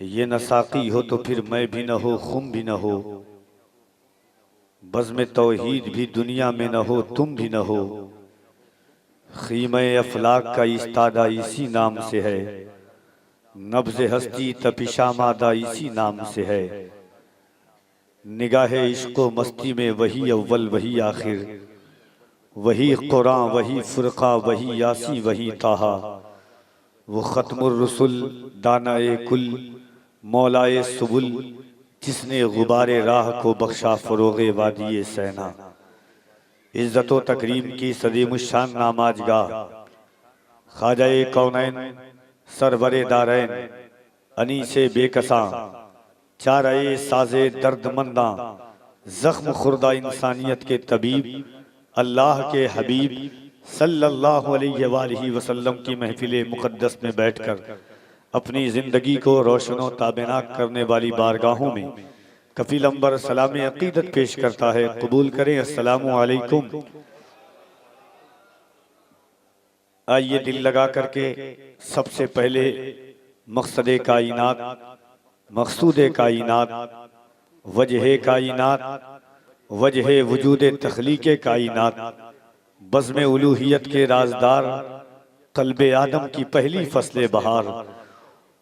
ये न साकी हो तो फिर मैं भी न हो, खुम भी न हो, बज़्म तौहीद भी दुनिया में न हो, तुम भी न हो। ख़ीमे अफलाक का इस्तादा इसी नाम से है, नब्ज़ हस्ती तपिशामादा इसी नाम से है। निगाहे इश्क़ो मस्ती में वही अव्वल वही आखिर, वही कुरान वही फ़ुरक़ा वही यासी वही ताहा। वो ख़त्मुर रसूल दानाए कुल मौलाए सुबुल, जिसने गुबारे राह को बख्शा फ़रोग़े वादिये सैना। इज़्ज़त व तकरीम की सदीमुश्शान नामाजगाह, ख्वाजाए कौनैन सरवरे दारैन, अनीसे बेकसां चाराए साज़े दर्दमंदा, ज़ख्म खुर्दा इंसानियत के तबीब, अल्लाह के हबीब सल्लल्लाहु अलैहि वसल्लम की महफिल मुक़द्दस में बैठकर अपनी ज़िंदगी को रोशन व ताबेनाक करने वाली बारगाहों में कफ़ील अंबर सलाम अक़ीदत पेश करता है। कबूल करें। अस्सलामु अलैकुम। आइए दिल लगा करके सबसे पहले मक़सद कायनात, मक़सूद कायनात, वजह कायनात, वजह वजूद तख़लीक़ कायनात, बज़्म उलूहियत के राज़दार, क़ल्बे आदम की पहली फ़स्ल बहार,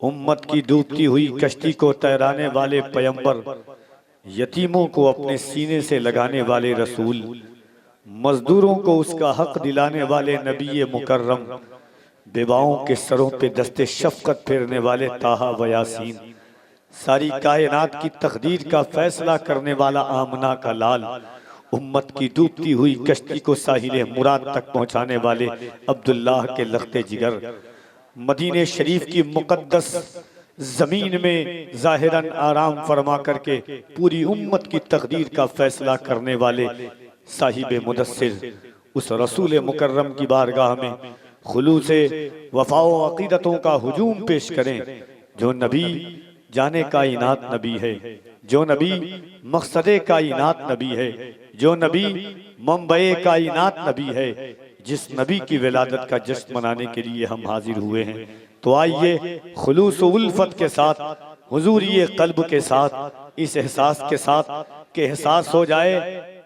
उम्मत की डूबती हुई कश्ती को तैराने वाले पैगंबर, यतीमों को अपने सीने से लगाने वाले रसूल, मजदूरों को उसका हक दिलाने वाले नबी मुकर्रम, बेवाओं के सरों पे दस्ते शफ़क़त फेरने वाले ताहा व यासीन, सारी कायनात की तक़दीर का फैसला करने वाला आमना का लाल, उम्मत की डूबती हुई कश्ती को साहिल मुराद तक पहुँचाने वाले अब्दुल्लाह के लख्ते जिगर, मदीने शरीफ की मुक़द्दस ज़मीन में ज़ाहिरन आराम फरमा करके पूरी उम्मत की तक़दीर का फैसला करने वाले साहिब मुदस्सिर, उस रसूल मुकर्रम की बारगाह में खुलूसे वफ़ा व अक़ीदतों का हुजूम पेश करें। जो नबी जाने कायनात नबी है, जो नबी मक़सद कायनात नबी है, जो नबी मंबए कायनात नबी है, जिस नबी की विलादत का जश्न मनाने के लिए हम हाजिर हुए हैं। तो आइए खुलूस व उल्फत के साथ, हुजूरी क़ल्ब के साथ, इस एहसास के साथ कि एहसास हो जाए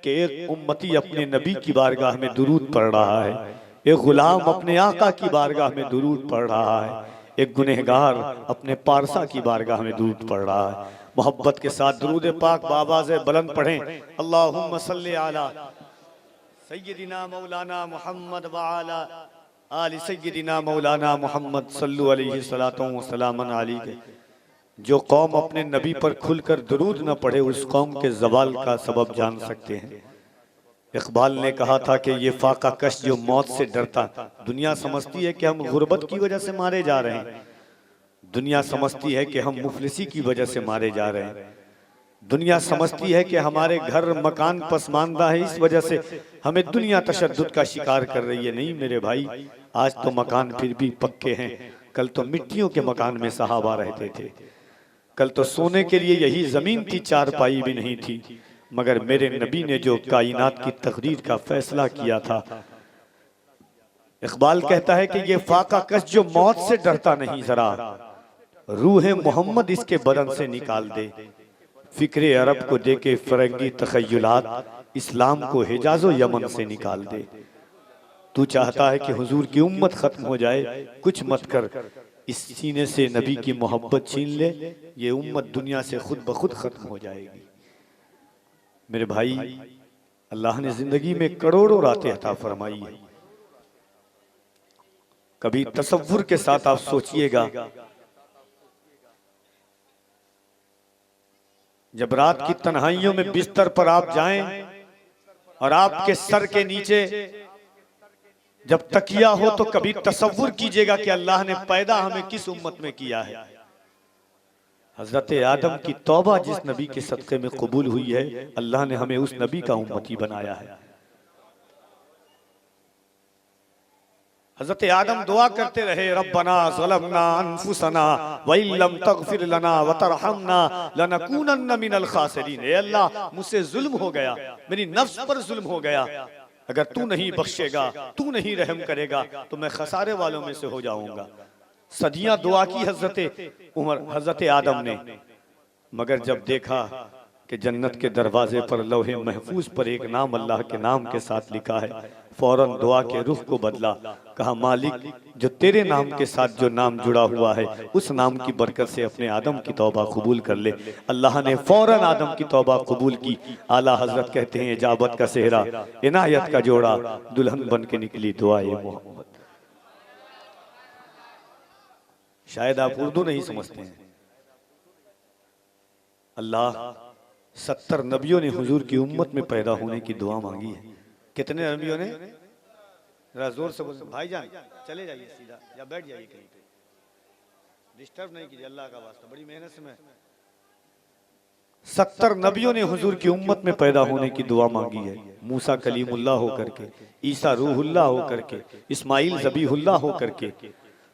कि एक उम्मती अपने नबी की बारगाह में दुरूद पढ़ रहा है, एक गुलाम अपने आका की बारगाह में दुरूद पढ़ रहा है, एक गुनहगार अपने पारसा की बारगाह में दुरूद पढ़ रहा है। मोहब्बत के साथ दुरूद पाक बावाज़े बुलंद पढ़ें। अल्लाहुम्मा सल्ली अला सय्यिदिना मौलाना मुहम्मद व अला आलि सय्यिदिना मौलाना मुहम्मद सल्लु अलैहि सलातो व सलामन अलैहि। जो कौम अपने नबी पर खुलकर दुरूद न पढ़े, उस कौम के ज़वाल का सबब जान सकते हैं। इक़बाल ने कहा था कि ये फाका कश जो मौत से डरता, दुनिया समझती है कि हम गुर्बत की वजह से मारे जा रहे हैं, दुनिया समझती है कि हम मुफलिसी की वजह से मारे जा रहे हैं, दुनिया समझती है कि हमारे घर मकान पसमानदा है, इस वजह से हमें दुनिया तशद्दुद का शिकार कर रही है। नहीं मेरे भाई, आज तो मकान फिर भी पक्के हैं, कल तो मिट्टियों के मकान में सहाबा रहते थे, कल तो सोने के लिए यही ज़मीन थी, चारपाई भी नहीं थी, मगर मेरे नबी ने जो कायनात की तक़दीर का फैसला किया था। इक़बाल कहता है कि ये फाका कश जो मौत से डरता नहीं, जरा रूह मोहम्मद इसके बदन से निकाल दे, फिक्रे अरब को देके फ़रंगी तख़य्युलात, इस्लाम को हिजाज़ो यमन से निकाल दे। तू चाहता है कि हुजूर की उम्मत ख़त्म हो जाए, कुछ मत कर, इस सीने से नबी की मोहब्बत छीन ले, ये उम्मत दुनिया से खुद ब खुद ख़त्म हो जाएगी। मेरे भाई, अल्लाह ने ज़िंदगी में करोड़ों रातें अता फरमाई है। कभी तसव्वुर के साथ आप सोचिएगा, जब रात की तन्हाइयों में बिस्तर पर आप जाएं और आपके सर के नीचे जब तकिया हो, तो कभी तसव्वुर कीजिएगा कि अल्लाह ने पैदा हमें किस उम्मत में किया है। हजरत आदम की तौबा जिस नबी के सदक़े में कबूल हुई है, अल्लाह ने हमें उस नबी का उम्मती बनाया है। हजरत आदम दुआ करते रहे, रब्बना ज़लमना अनफुसना व इल्लम तग़फिर लना व तरहमना लनकूनन्न मिनल खासिरीन। ए अल्लाह, मुझसे जुल्म हो गया, मेरी नफ्स पर जुल्म हो गया, अगर तू नहीं बख्शेगा, तू नहीं रहम करेगा, तो मैं खसारे वालों में से हो जाऊंगा। सदियां दुआ की हजरत आदम ने, मगर जब देखा कि जन्नत के दरवाजे पर लौहे महफूज पर एक नाम अल्लाह के नाम के साथ लिखा है, फौरन दुआ के रुख को बदला। कहा मालिक, जो तेरे नाम के साथ जो नाम जुड़ा हुआ है उस नाम की बरकत से अपने आदम की तौबा कबूल कर ले। अल्लाह ने फौरन आदम की तौबा कबूल की। आला हजरत कहते हैं इजाबत का सेहरा, इनायत का जोड़ा, दुल्हन बन के निकली दुआए मोहम्मद। शायद आप उर्दू नहीं समझते हैं। अल्लाह 70 नबियों ने हुजूर की उम्मत में पैदा होने की दुआ मांगी है। कितने नबियों ने? जरा जोर से बोल। भाईजान चले जाइए सीधा या बैठ जाइए कहीं पे, डिस्टर्ब नहीं कीजिए, अल्लाह का वास्ता, बड़ी मेहनत से मैं। 70 नबियों ने हुजूर की उम्मत में पैदा होने की दुआ मांगी है। मूसा कलीमुल्लाह होकर के, ईसा रूहुल्लाह होकर के, इस्माइल ज़बीहुल्लाह होकर के,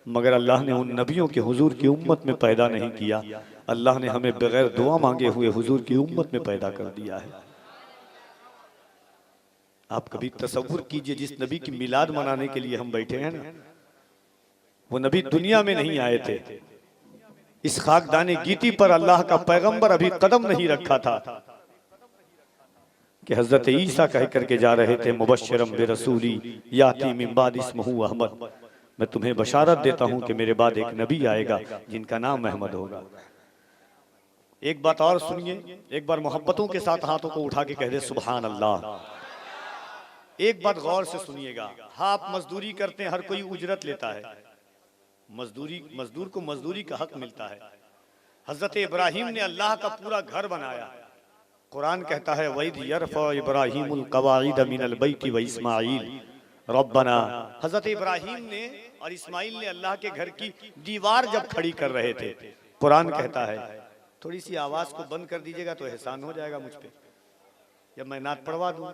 मगर अल्लाह ने उन नबियों के हुजूर की उम्मत में पैदा नहीं किया। अल्लाह ने हमें बगैर दुआ मांगे हुए हुजूर की उम्मत में पैदा कर दिया है। आप कभी तसव्वुर कीजिए, जिस नबी की मिलाद मनाने के लिए हम बैठे हैं ना, वो नबी दुनिया में नहीं आए थे। इस खाकदाने गीती पर अल्लाह का पैगंबर अभी कदम नहीं रखा था कि हजरत ईसा कह करके जा रहे थे, मुबश्शिरम बिरसूली याती मिन बाद इस्मुहु अहमद, मैं तुम्हें बशारत देता हूं कि मेरे बाद एक नबी आएगा जिनका नाम अहमद होगा। एक बात और सुनिए, एक बार मोहब्बतों के साथ हाथों को उठा के कह दे सुभान अल्लाह। एक बात गौर से सुनिएगा, हाँ आप मजदूरी करते हैं, हर कोई उजरत लेता है, मजदूर को मजदूरी का हक मिलता है। हजरत इब्राहिम ने अल्लाह का पूरा घर बनाया। कुरान कहता है वइद यरफा इब्राहिमुल कवाइद मिनल बैति व इस्माइल रब्बना। हजरत इब्राहिम ने और इस्माइल ने अल्लाह के घर की दीवार जब खड़ी कर रहे थे, कुरान कहता है, थोड़ी सी आवाज को बंद कर दीजिएगा तो एहसान हो जाएगा मुझ पे, जब मैं नात पढ़वा दूं।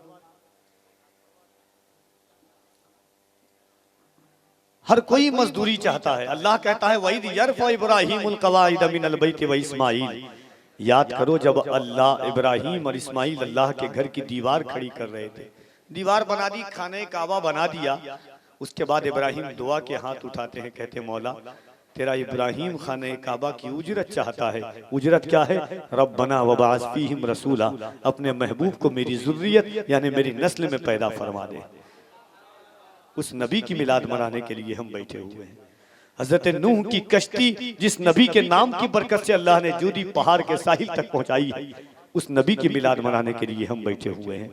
हर कोई मजदूरी चाहता है। अल्लाह कहता है वइद यरफा इब्राहिमुल कवाइद मिनल बैति व इस्माइल। याद करो जब अल्लाह इब्राहिम और इस्माइल अल्लाह के घर की दीवार खड़ी कर रहे थे, दीवार बना दी, खाने काबा बना दिया। उसके बाद इब्राहिम दुआ के हाथ उठाते हैं, कहते मौला तेरा इब्राहिम खाने काबा की उजरत चाहता है। उजरत क्या है? रब्बना वबाअस फीहिम रसूला, अपने महबूब को मेरी जुर्रियत यानी मेरी नस्ल में पैदा फरमा दे। उस नबी की मिलाद मनाने के लिए हम बैठे हुए हैं। हजरत नूह की कश्ती जिस नबी के नाम की बरकत से अल्लाह ने जूदी पहाड़ के साहिल तक पहुंचाई है, उस नबी की मिलाद मनाने के लिए हम बैठे हुए हैं।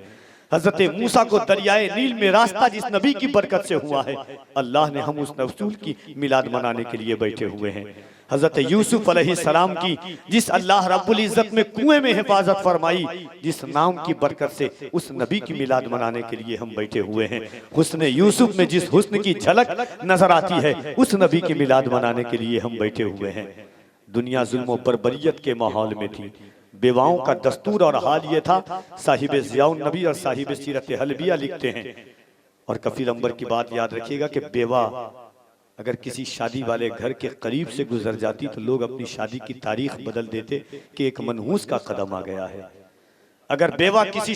हजरत मूसा को दरियाए नील में रास्ता जिस नबी की बरकत से हुआ है, अल्लाह ने हम उस रसूल की मिलाद मनाने के लिए बैठे हुए हैं। हजरत यूसुफ अलैहिस्सलाम की जिस अल्लाह रब्बुल इज्जत में कुएं में हिफाजत फरमाई, जिस नाम की बरकत से उस नबी की मिलाद मनाने के लिए हम बैठे हुए हैं। हुस्न यूसुफ में जिस हुस्न की झलक नजर आती है, उस नबी की मिलाद मनाने के लिए हम बैठे हुए हैं। दुनिया जुल्म पर बरियत के माहौल में थी। बेवाओं का दस्तूर और हाल ये था। साहिब ज़ियाउन नबी और साहिब सीरत हलबिया लिखते हैं, और कफील अंबर की बात याद रखिएगा कि बेवा अगर किसी शादी वाले घर के करीब से गुजर जाती तो लोग अपनी शादी की तारीख बदल देते कि एक मनहूस का कदम आ गया है। अगर बेवा किसी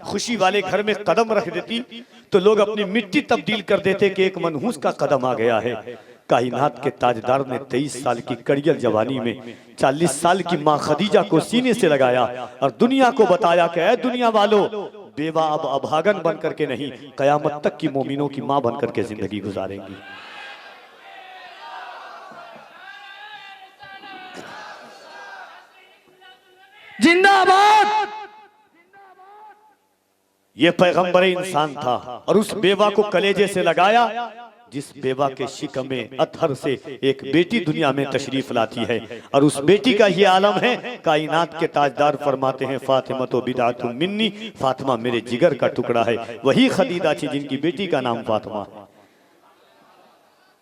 खुशी वाले घर में कदम रख देती तो लोग अपनी मिट्टी तब्दील कर देते कि एक मनहूस का कदम आ गया है। कायनात के ताजदार ने 23 साल की कड़ियल जवानी में 40 साल की माँ खदीजा को सीने से लगाया और दुनिया को बताया कि ऐ दुनिया वालों, बेवा अब अभागन बन करके नहीं, कयामत तक की मोमिनों की माँ बन करके जिंदगी गुजारेंगी। जिंदाबाद। ये पैगंबर इंसान था और उस बेवा को कलेजे से लगाया जिस बेवा के शिकम में अतहर से एक बेटी दुनिया में तशरीफ लाती है, और उस बेटी का ये आलम है। कायनात के ताजदार फरमाते हैं फातिमा तो बिदातुम मिन्नी, फातिमा मेरे जिगर का टुकड़ा है। वही खदीजा थी जिनकी बेटी का नाम फातिमा है।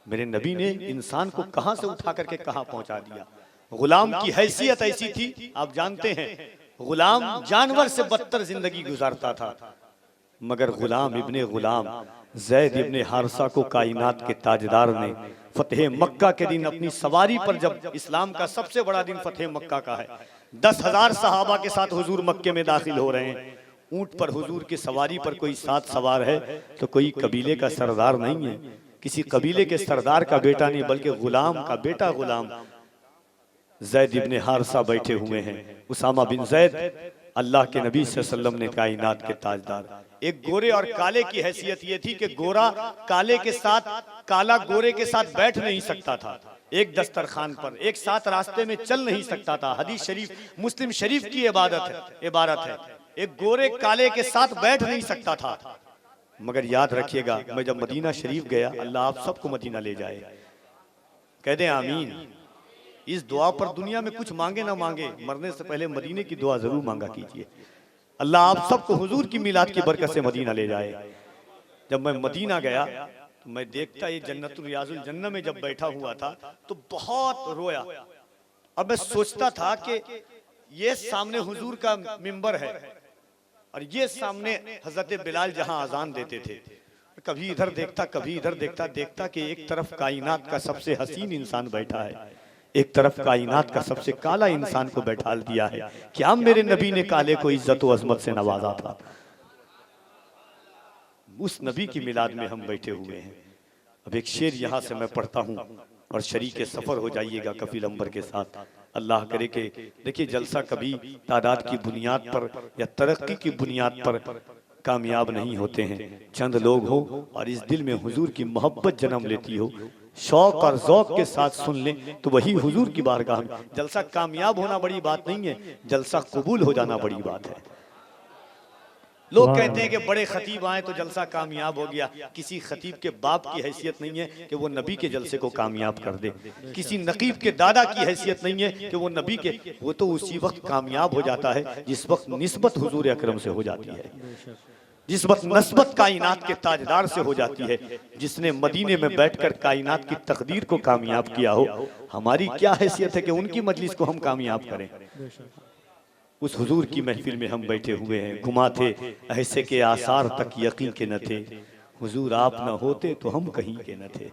मेरे नबी ने इंसान को कहां से उठा करके कहां पहुंचा दिया। गुलाम की हैसियत ऐसी थी, आप जानते हैं गुलाम जानवर से बदतर जिंदगी गुजारता था, मगर गुलाम इब्ने गुलाम ज़ैद इब्ने हारसा को कायनात के ताजदार ने फतेह मक्का के दिन अपनी सवारी पर, जब इस्लाम का सबसे बड़ा दिन फतेह मक्का का है, 10,000 सहाबा के साथ हुजूर मक्के में दाखिल हो रहे हैं। ऊंट पर हुजूर की सवारी पर कोई साथ सवार है तो कोई कबीले का सरदार नहीं है, किसी कबीले के सरदार का बेटा नहीं बल्कि गुलाम का बेटा गुलाम ज़ैद इब्ने हारिसा बैठे हुए हैं। उसामा बिन ज़ैद अल्लाह के नबी सल्लल्लाहु अलैहि वसल्लम ने कायनात के ताजदार। एक गोरे और काले की हैसियत ये थी कि गोरा काले के साथ, काला गोरे के साथ बैठ नहीं सकता था एक दस्तरखान पर, एक साथ रास्ते में चल नहीं सकता था। हदीस शरीफ मुस्लिम शरीफ की इबारत है। एक गोरे काले के साथ बैठ नहीं सकता था। मगर याद रखिएगा, मैं जब मदीना शरीफ गया, अल्लाह आप सबको मदीना ले जाए, कह दे आमीन। इस दुआ पर दुनिया में कुछ मांगे ना मांगे, मरने से पहले मदीने की दुआ जरूर मांगा कीजिए। अल्लाह आप सबको हुजूर की मिलाद की बरकत से मदीना ले जाए। जब मैं मदीना गया तो मैं देखता, ये जन्नतुल रियाजुल जन्नह में जब बैठा हुआ था तो बहुत रोया। अब मैं सोचता था कि ये सामने हुजूर का मिंबर है और ये सामने हजरत बिलाल जहां अजान देते थे। कभी इधर देखता, कभी इधर देखता कि एक तरफ कायनात का सबसे हसीन इंसान बैठा है, एक तरफ कायनात का सबसे काला इंसान को बैठाल दिया है। क्या मेरे नबी ने काले को इज्जत और अजमत से नवाजा था? उस नबी की मिलाद में हम बैठे हुए हैं। अब एक शेर यहाँ से मैं पढ़ता हूँ और शरीक सफर हो जाइएगा कफील अंबर के साथ। अल्लाह करे कि देखिए, जलसा कभी तादाद की बुनियाद पर या तरक्की की बुनियाद पर कामयाब नहीं होते हैं। चंद लोग हो और इस दिल में हुजूर की मोहब्बत जन्म लेती हो, शौक और ज़ौक़ के साथ सुन लें तो वही हुजूर की बारगाह में। जलसा कामयाब होना बड़ी बात नहीं है, जलसा कबूल हो जाना बड़ी बात है। लोग कहते हैं कि बड़े खतीब आए तो जलसा कामयाब हो गया। किसी खतीब के बाप की हैसियत नहीं है कि वो नबी के जलसे को कामयाब कर दे। किसी नकीब के दादा की हैसियत नहीं है कि वो नबी के, वो तो उसी वक्त कामयाब हो जाता है जिस वक्त निस्बत हुजूर अकरम से हो जाती है, जिस वक्त नस्बत कायनात के ताजदार से हो जाती है, जिसने मदीने में बैठकर कायनात की तकदीर को कामयाब किया हो। हमारी क्या हैसियत है कि उनकी मजलिस को हम कामयाब करें। उस हुजूर की महफिल में हम बैठे हुए हैं। गुमा थे ऐसे के आसार तक यकीन के न थे, हुजूर आप न होते तो हम कहीं के न थे।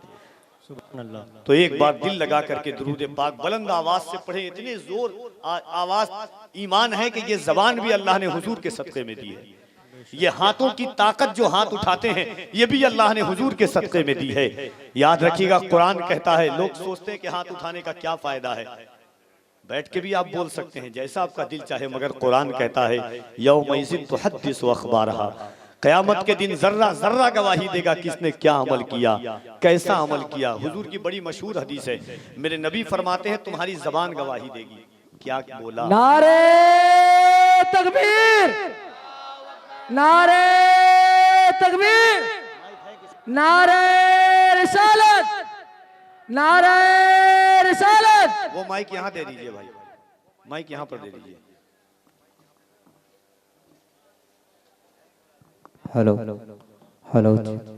तो एक बार दिल लगा करके दुरूद पाक बुलंद आवाज से पढ़े। इतने जोर आवाज, ईमान है कि ये जबान भी अल्लाह ने हुजूर के सदक़े में दी है। ये हाथों की ताकत जो हाथ उठाते हैं ये भी अल्लाह ने हुजूर के सदक़े में दी है। याद रखिएगा, कुरान कहता है, लोग सोचते हैं कि हाथ उठाने का क्या फायदा है, बैठ के भी आप बोल सकते हैं जैसा आपका दिल चाहे, मगर कुरान कहता है यौमइज़िन तुहद्दिसु अख़बारहा, क़यामत के दिन जर्रा जर्रा गवाही देगा किसने क्या अमल किया, कैसा अमल किया। हुजूर की बड़ी मशहूर हदीस है, मेरे नबी फरमाते हैं तुम्हारी जबान गवाही देगी। क्या बोला? नारे तकबीर, नारे तकबीर, नारे रिसालत, नारे रिसालत। वो माइक यहाँ दे दीजिए भाई, माइक यहाँ पर दे दीजिए। हेलो हेलो,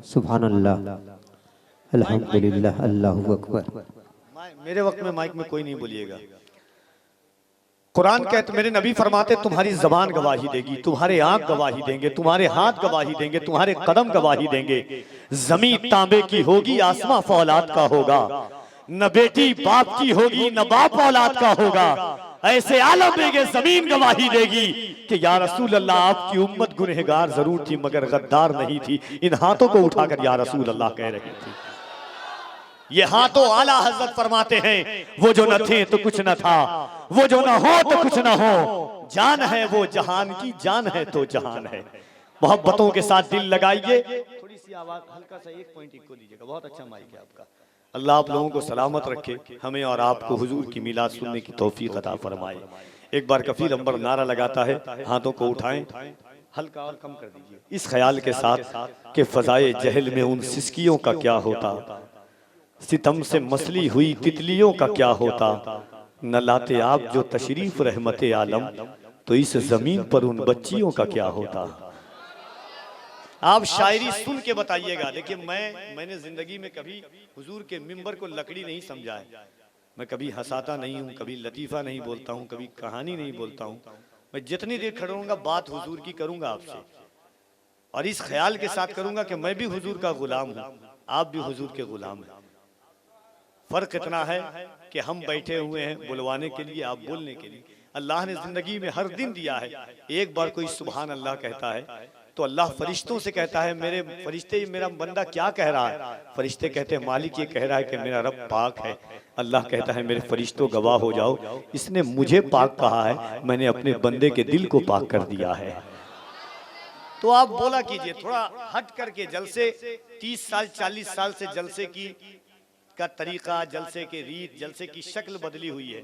सुभान अल्लाह, अल्हम्दुलिल्लाह, अल्लाहु अकबर। मेरे वक्त में माइक में कोई नहीं बोलिएगा। कुरान कहते, मेरे नबी फरमाते तुम्हारी जबान गवाही देगी, तुम्हारे आंख गवाही देंगे, तुम्हारे हाथ गवाही देंगे, तुम्हारे कदम गवाही देंगे। जमीन तांबे की होगी, आसमां फौलाद का होगा, न बेटी बाप की होगी न बाप औलाद का होगा। ऐसे आलम में जमीन गवाही देगी कि या रसूल अल्लाह आपकी उम्मत गुनहगार जरूर थी मगर गद्दार नहीं थी। इन हाथों को उठाकर या रसूल अल्लाह कह रहे थे। ये हाथों आला हजरत फरमाते हैं, वो जो न थे तो कुछ न था, वो जो न हो तो कुछ न हो, जान है वो जहान की, जान है तो जहान है। मोहब्बतों के साथ दिल लगाइए। थोड़ी सी आवाज हल्का सा एक पॉइंट इको दीजिएगा, बहुत अच्छा माइक है आपका। अल्लाह आप लोगों को सलामत रखे, हमें और आपको हुजूर की मिलाद सुनने की तौफीक अता फरमाए। एक बार कफील अंबर नारा लगाता है, हाथों को उठाएं, हल्का और कम कर दीजिए, इस ख्याल के साथ कि फजाए जहल में उन सिसकियों का क्या होता, सितम से मसली हुई तितलियों का क्या होता, न लाते आप जो तशरीफ रहमते आलम, तो इस जमीन पर उन बच्चियों का क्या होता। आप शायरी सुन के बताइएगा। देखिए, मैंने जिंदगी में कभी हुजूर के मिंबर को लकड़ी नहीं समझा है। मैं कभी हंसाता नहीं हूँ, कभी लतीफ़ा नहीं बोलता हूँ, कभी कहानी नहीं बोलता हूँ। मैं जितनी देर खड़ा रहूंगा बात हुजूर की करूंगा आपसे, और इस ख्याल के साथ करूंगा कि मैं भी हुजूर का गुलाम हूँ, आप भी हुजूर के गुलाम हैं। फर्क इतना है कि हम बैठे हुए हैं बुलवाने के लिए, आप बोलने के लिए। अल्लाह ने जिंदगी में हर दिन दिया है। एक बार कोई सुभान अल्लाह कहता है तो अल्लाह फरिश्तों से कहता है, मेरे फरिश्ते मेरा बंदा क्या कह रहा है? फरिश्ते कहते हैं मालिक ये कह रहा है कि मेरा रब पाक है। अल्लाह कहता है मेरे फरिश्तों गवाह हो जाओ, इसने मुझे पाक कहा है, मैंने अपने बंदे के दिल को पाक कर दिया है। तो आप बोला कीजिए, थोड़ा हट करके जलसे 30 साल 40 साल से जलसे की का तरीका, जलसे के रीत, जलसे की शक्ल बदली हुई है।